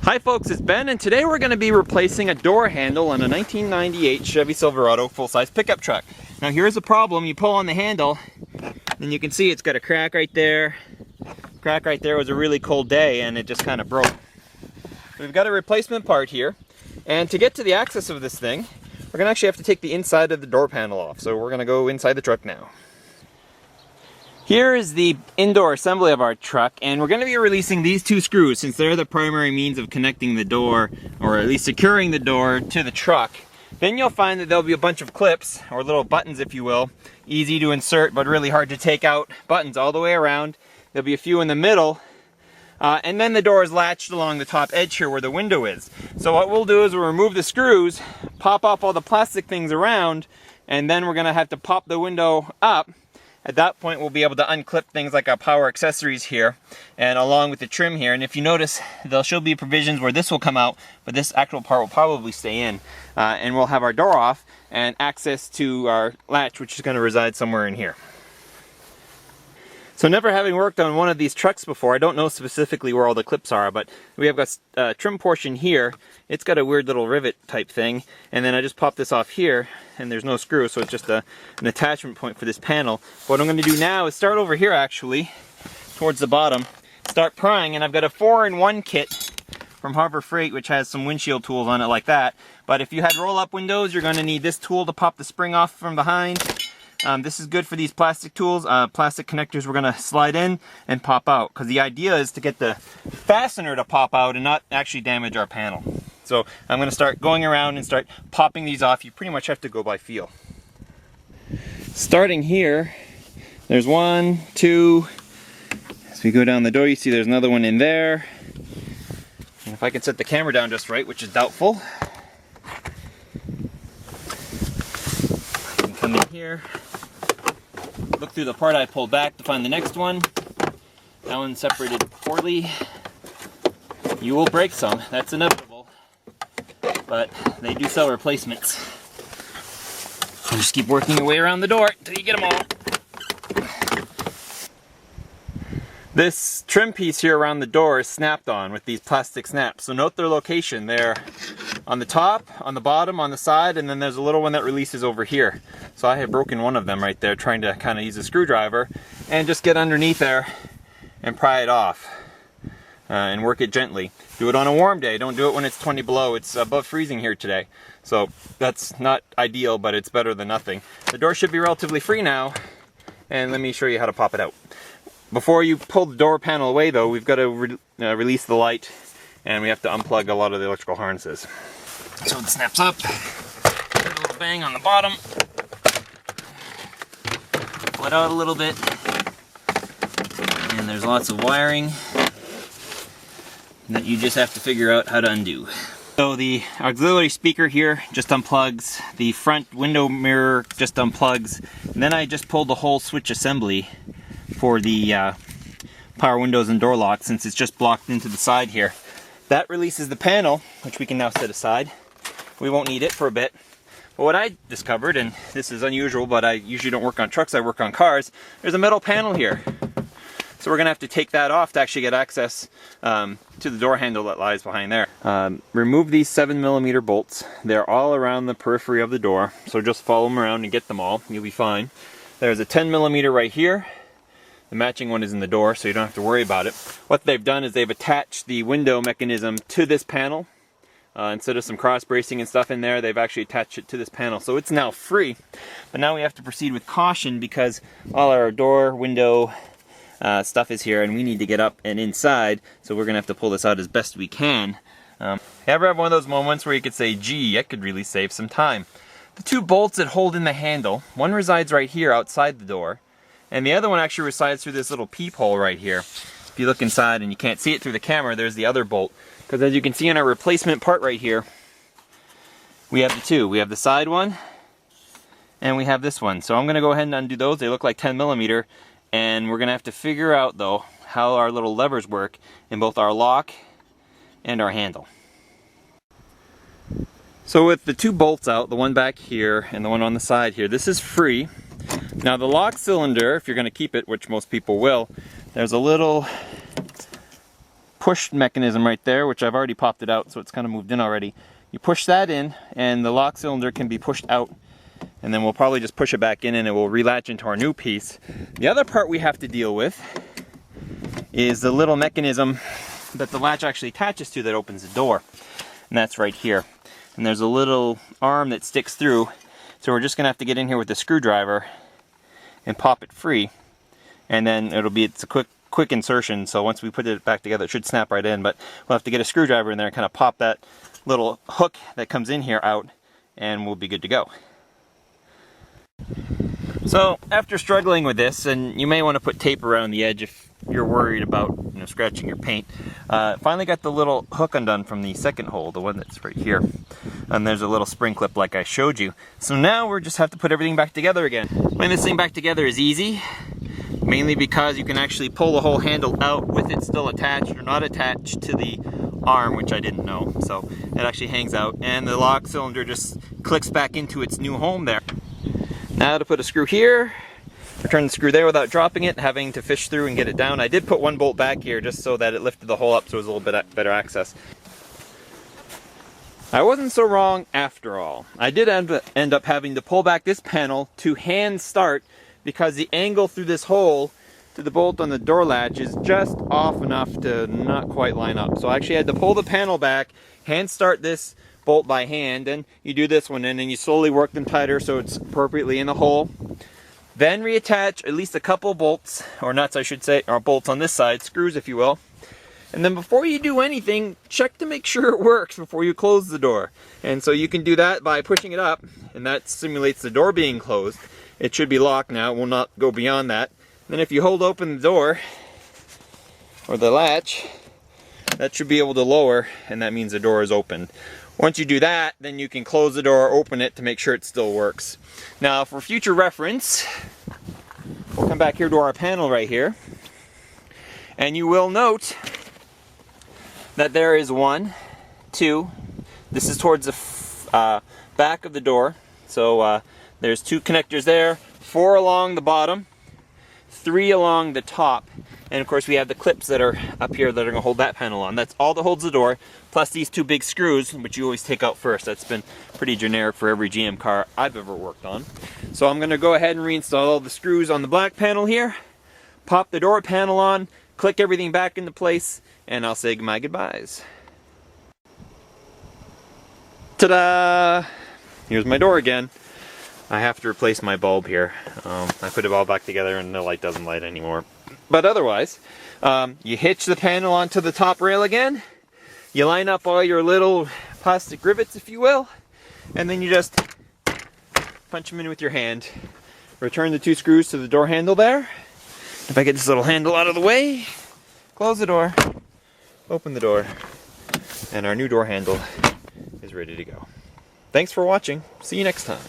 Hi folks, it's Ben, and today we're going to be replacing a door handle on a 1998 Chevy Silverado full-size pickup truck. Now here's the problem: you pull on the handle and you can see it's got a crack right there. Crack right there was a really cold day and it just kind of broke. We've got a replacement part here, and to get to the access of this thing, we're going to actually have to take the inside of the door panel off. So we're going to go inside the truck now. Here is the indoor assembly of our truck, and we're going to be releasing these two screws since they're the primary means of connecting the door, or at least securing the door to the truck. Then you'll find that there'll be a bunch of clips, or little buttons if you will, easy to insert but really hard to take out buttons all the way around. There'll be a few in the middle, and then the door is latched along the top edge here where the window is. So what we'll do is we'll remove the screws, pop off all the plastic things around, and then we're going to have to pop the window up. At that point we'll be able to unclip things like our power accessories here and along with the trim here, and if you notice there'll still be provisions where this will come out, but this actual part will probably stay in, and we'll have our door off and access to our latch, which is going to reside somewhere in here. So never having worked on one of these trucks before, I don't know specifically where all the clips are, but we have got a trim portion here. It's got a weird little rivet type thing, and then I just pop this off here and there's no screw, so it's just an attachment point for this panel. What I'm going to do now is start over here actually, towards the bottom, start prying, and I've got a 4-in-1 kit from Harbor Freight which has some windshield tools on it like that. But if you had roll-up windows, you're going to need this tool to pop the spring off from behind. This is good for these plastic tools, plastic connectors we're going to slide in and pop out, because the idea is to get the fastener to pop out and not actually damage our panel. So I'm going to start going around and start popping these off. You pretty much have to go by feel. Starting here, there's 1, 2, as we go down the door you see there's another one in there. And if I can set the camera down just right, which is doubtful. I can come in here, look through the part I pulled back to find the next one. That one separated poorly. You will break some, that's inevitable, but they do sell replacements. So just keep working your way around the door until you get them all. This trim piece here around the door is snapped on with these plastic snaps. So note their location. They're on the top, on the bottom, on the side, and then there's a little one that releases over here. So I have broken one of them right there trying to kind of use a screwdriver and just get underneath there and pry it off and work it gently. Do it on a warm day, don't do it when it's 20 below. It's above freezing here today, so that's not ideal, but it's better than nothing. The door should be relatively free now, and let me show you how to pop it out. Before you pull the door panel away though, we've got to release the light, and we have to unplug a lot of the electrical harnesses. So it snaps up, give it a little bang on the bottom, pull it out a little bit, and there's lots of wiring that you just have to figure out how to undo. So the auxiliary speaker here just unplugs, the front window mirror just unplugs, and then I just pulled the whole switch assembly for the power windows and door locks, since it's just blocked into the side here. That releases the panel, which we can now set aside. We won't need it for a bit. But what I discovered, and this is unusual, but I usually don't work on trucks, I work on cars, there's a metal panel here. So we're going to have to take that off to actually get access to the door handle that lies behind there. Remove these 7mm bolts. They're all around the periphery of the door, so just follow them around and get them all. You'll be fine. There's a 10mm right here. The matching one is in the door, so you don't have to worry about it. What they've done is they've attached the window mechanism to this panel. Instead of some cross bracing and stuff in there, they've actually attached it to this panel. So it's now free, but now we have to proceed with caution because all our door, window, stuff is here, and we need to get up and inside, so we're gonna have to pull this out as best we can. Ever have one of those moments where you could say, gee, I could really save some time? The two bolts that hold in the handle, one resides right here outside the door, and the other one actually resides through this little peephole right here. If you look inside and you can't see it through the camera, there's the other bolt, because as you can see in our replacement part right here, we have the two. We have the side one and we have this one. So I'm gonna go ahead and undo those. They look like 10mm. And we're going to have to figure out, though, how our little levers work in both our lock and our handle. So with the two bolts out, the one back here and the one on the side here, this is free. Now the lock cylinder, if you're going to keep it, which most people will, there's a little push mechanism right there, which I've already popped it out, so it's kind of moved in already. You push that in, and the lock cylinder can be pushed out, and then we'll probably just push it back in and it will relatch into our new piece. The other part we have to deal with is the little mechanism that the latch actually attaches to that opens the door, and that's right here. And there's a little arm that sticks through, so we're just gonna have to get in here with the screwdriver and pop it free, and then it's a quick insertion, so once we put it back together it should snap right in, but we'll have to get a screwdriver in there and kind of pop that little hook that comes in here out, and we'll be good to go. So after struggling with this, and you may want to put tape around the edge if you're worried about scratching your paint, finally got the little hook undone from the second hole, the one that's right here, and there's a little spring clip like I showed you. So now we just have to put everything back together again. Putting this thing back together is easy, mainly because you can actually pull the whole handle out with it still attached or not attached to the arm, which I didn't know. So it actually hangs out, and the lock cylinder just clicks back into its new home there. Now to put a screw here, return the screw there without dropping it, having to fish through and get it down. I did put one bolt back here just so that it lifted the hole up so it was a little bit better access. I wasn't so wrong after all. I did end up having to pull back this panel to hand start because the angle through this hole to the bolt on the door latch is just off enough to not quite line up. So I actually had to pull the panel back, hand start this bolt by hand, and you do this one in and you slowly work them tighter so it's appropriately in the hole. Then reattach at least a couple bolts, or nuts I should say, or bolts on this side, screws if you will. And then before you do anything, check to make sure it works before you close the door. And so you can do that by pushing it up, and that simulates the door being closed. It should be locked now, it will not go beyond that. Then if you hold open the door, or the latch, that should be able to lower, and that means the door is open. Once you do that, then you can close the door, open it to make sure it still works. Now for future reference, we'll come back here to our panel right here, and you will note that there is one, two, this is towards the back of the door, so there's two connectors there, 4 along the bottom, 3 along the top, and of course we have the clips that are up here that are going to hold that panel on. That's all that holds the door, plus these 2 big screws, which you always take out first. That's been pretty generic for every GM car I've ever worked on. So I'm going to go ahead and reinstall all the screws on the black panel here, pop the door panel on, click everything back into place, and I'll say my goodbyes. Ta-da! Here's my door again. I have to replace my bulb here. I put it all back together and the light doesn't light anymore. But otherwise, you hitch the panel onto the top rail again, you line up all your little plastic rivets, if you will, and then you just punch them in with your hand. Return the 2 screws to the door handle there. If I get this little handle out of the way, close the door, open the door, and our new door handle is ready to go. Thanks for watching. See you next time.